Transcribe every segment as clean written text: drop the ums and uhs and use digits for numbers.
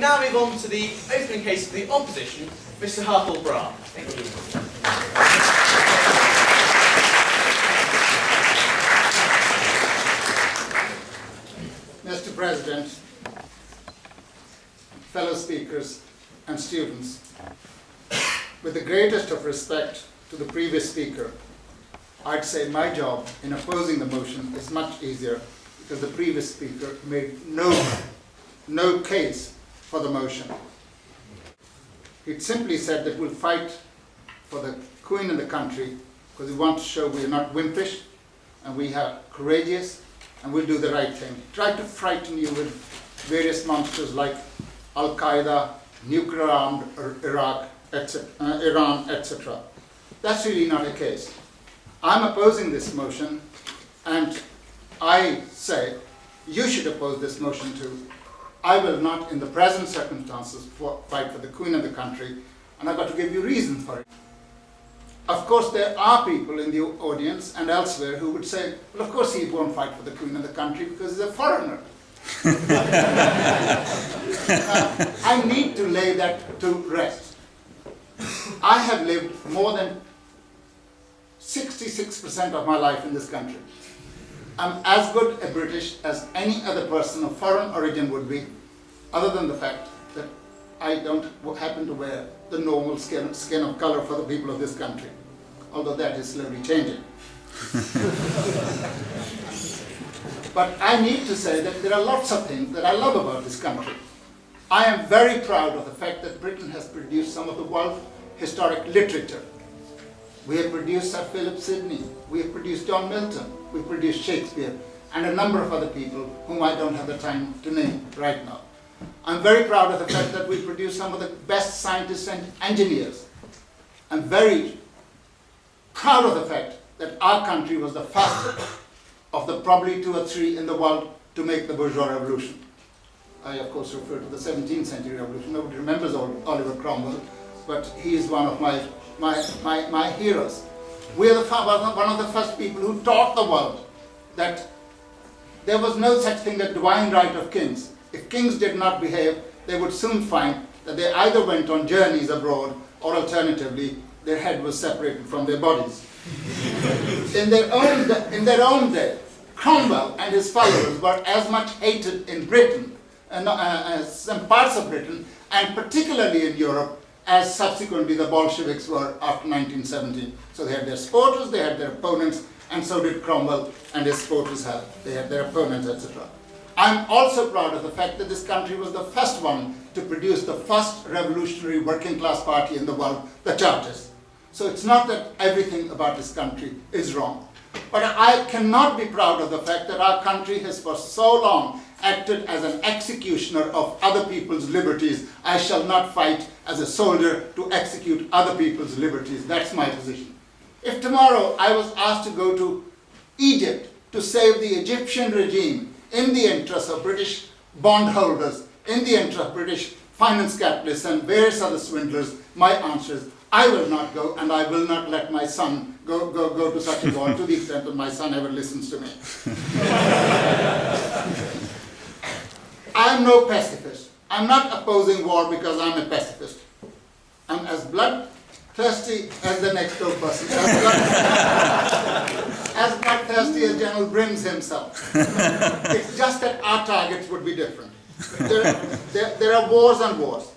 now move on to the opening case for the opposition, Mr. Harpal Brar. Thank you. Mr. President, fellow speakers and students, with the greatest of respect to the previous speaker, I'd say my job in opposing the motion is much easier because the previous speaker made no case for the motion. He simply said that we'll fight for the Queen and the country because we want to show we're not wimpish and we are courageous and we'll do the right thing. Try to frighten you with various monsters like Al-Qaeda, nuclear-armed Iraq, Iran, etc. That's really not the case. I'm opposing this motion, and I say you should oppose this motion too. I will not, in the present circumstances, fight for the Queen of the country, and I've got to give you reasons for it. Of course, there are people in the audience and elsewhere who would say, well, of course he won't fight for the Queen of the country because he's a foreigner. I need to lay that to rest. I have lived more than 66% of my life in this country. I'm as good a British as any other person of foreign origin would be, other than the fact that I don't happen to wear the normal skin of color for the people of this country, although that is slowly changing. But I need to say that there are lots of things that I love about this country. I am very proud of the fact that Britain has produced some of the world's historic literature. We have produced Sir Philip Sidney, we have produced John Milton, we produced Shakespeare, and a number of other people whom I don't have the time to name right now. I'm very proud of the fact that we produced some of the best scientists and engineers. I'm very proud of the fact that our country was the first of the probably 2 or 3 in the world to make the bourgeois revolution. I of course refer to the 17th century revolution. Nobody remembers Oliver Cromwell, but he is one of my heroes. We are one of the first people who taught the world that there was no such thing as divine right of kings. If kings did not behave, they would soon find that they either went on journeys abroad or alternatively their head was separated from their bodies. In their own day, Cromwell and his followers were as much hated in Britain, as some parts of Britain, and particularly in Europe, as subsequently the Bolsheviks were after 1917. So they had their supporters, they had their opponents, and so did Cromwell and his supporters had. They had their opponents, etc. I'm also proud of the fact that this country was the first one to produce the first revolutionary working class party in the world, the Chartists. So it's not that everything about this country is wrong. But I cannot be proud of the fact that our country has for so long acted as an executioner of other people's liberties. I shall not fight as a soldier to execute other people's liberties. That's my position. If tomorrow I was asked to go to Egypt to save the Egyptian regime in the interest of British bondholders, in the interest of British finance capitalists and various other swindlers, my answer is I will not go, and I will not let my son go to such a war to the extent that my son ever listens to me. I'm no pacifist. I'm not opposing war because I'm a pacifist. I'm as bloodthirsty as the next door person, as bloodthirsty as General Brims himself. It's just that our targets would be different. There are wars and wars.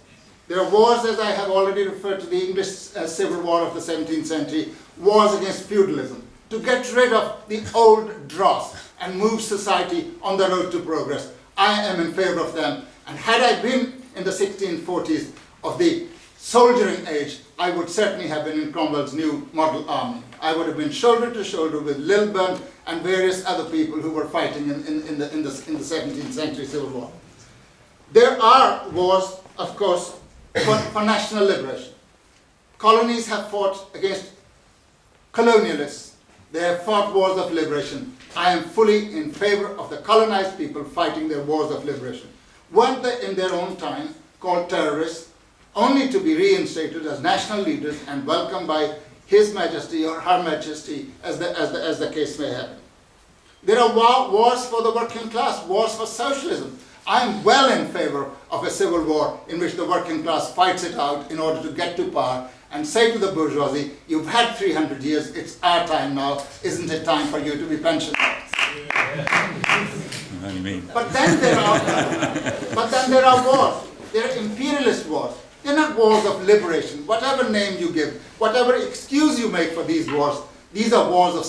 There are wars, as I have already referred to the English Civil War of the 17th century, wars against feudalism, to get rid of the old dross and move society on the road to progress. I am in favor of them. And had I been in the 1640s of the soldiering age, I would certainly have been in Cromwell's new model army. I would have been shoulder to shoulder with Lilburne and various other people who were fighting in the 17th century Civil War. There are wars, of course, for national liberation. Colonies have fought against colonialists. They have fought wars of liberation. I am fully in favor of the colonized people fighting their wars of liberation. Weren't they in their own time called terrorists, only to be reinstated as national leaders and welcomed by His Majesty or Her Majesty as the case may happen. There are wars for the working class, wars for socialism. I'm well in favor of a civil war in which the working class fights it out in order to get to power and say to the bourgeoisie, you've had 300 years, it's our time now, isn't it time for you to be pensioned? What do you mean? But then there are wars. There are imperialist wars. They're not wars of liberation. Whatever name you give, whatever excuse you make for these wars, these are wars of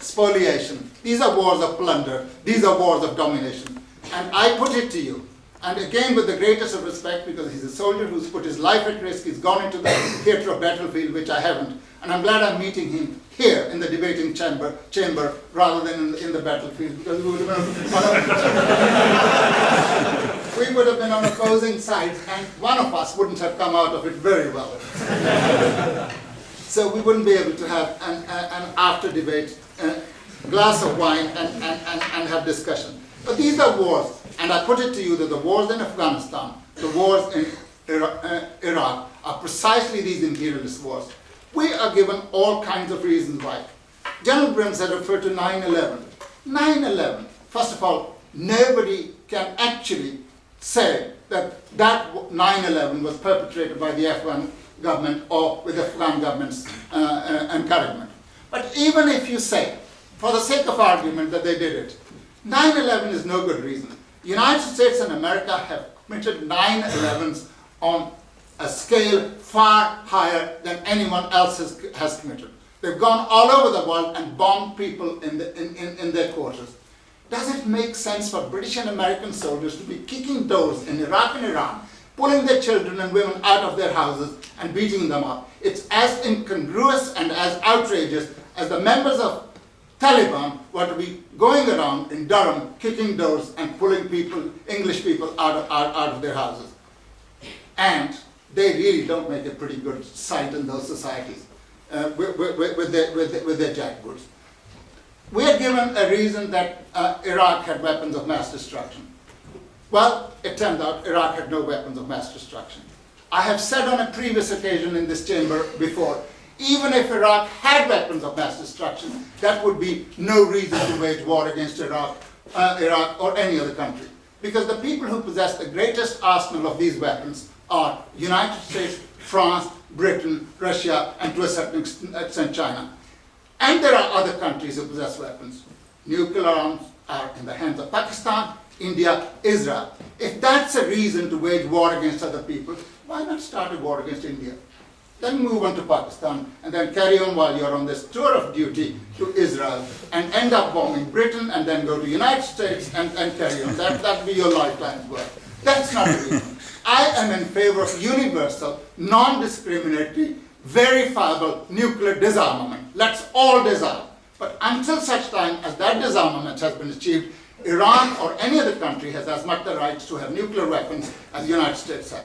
spoliation. These are wars of plunder. These are wars of domination. And I put it to you, and again with the greatest of respect, because he's a soldier who's put his life at risk, he's gone into the theatre of battlefield, which I haven't. And I'm glad I'm meeting him here in the debating chamber rather than in the battlefield, because we would have been on opposing sides, and one of us wouldn't have come out of it very well. So we wouldn't be able to have an after debate glass of wine and have discussion. But these are wars, and I put it to you that the wars in Afghanistan, the wars in Iraq are precisely these imperialist wars. We are given all kinds of reasons why. General Brims had referred to 9/11. 9/11, first of all, nobody can actually say that 9/11 was perpetrated by the Afghan government or with the Afghan government's encouragement. But even if you say, for the sake of argument, that they did it, 9/11 is no good reason. The United States and America have committed 9/11s on a scale far higher than anyone else has committed. They've gone all over the world and bombed people in their quarters. Does it make sense for British and American soldiers to be kicking doors in Iraq and Iran, pulling their children and women out of their houses and beating them up? It's as incongruous and as outrageous as the members of Taliban were to be going around in Durham kicking doors and pulling people, English people, out of their houses. And they really don't make a pretty good sight in those societies with their jackboots. We are given a reason that Iraq had weapons of mass destruction. Well, it turned out Iraq had no weapons of mass destruction. I have said on a previous occasion in this chamber before, even if Iraq had weapons of mass destruction, that would be no reason to wage war against Iraq or any other country. Because the people who possess the greatest arsenal of these weapons are United States, France, Britain, Russia, and to a certain extent China. And there are other countries who possess weapons. Nuclear arms are in the hands of Pakistan, India, Israel. If that's a reason to wage war against other people, why not start a war against India? Then move on to Pakistan, and then carry on while you're on this tour of duty to Israel, and end up bombing Britain, and then go to the United States and carry on. That'd be your lifetime's work. That's not a reason. I am in favor of universal, non-discriminatory, verifiable nuclear disarmament. Let's all disarm. But until such time as that disarmament has been achieved, Iran or any other country has as much the right to have nuclear weapons as the United States has.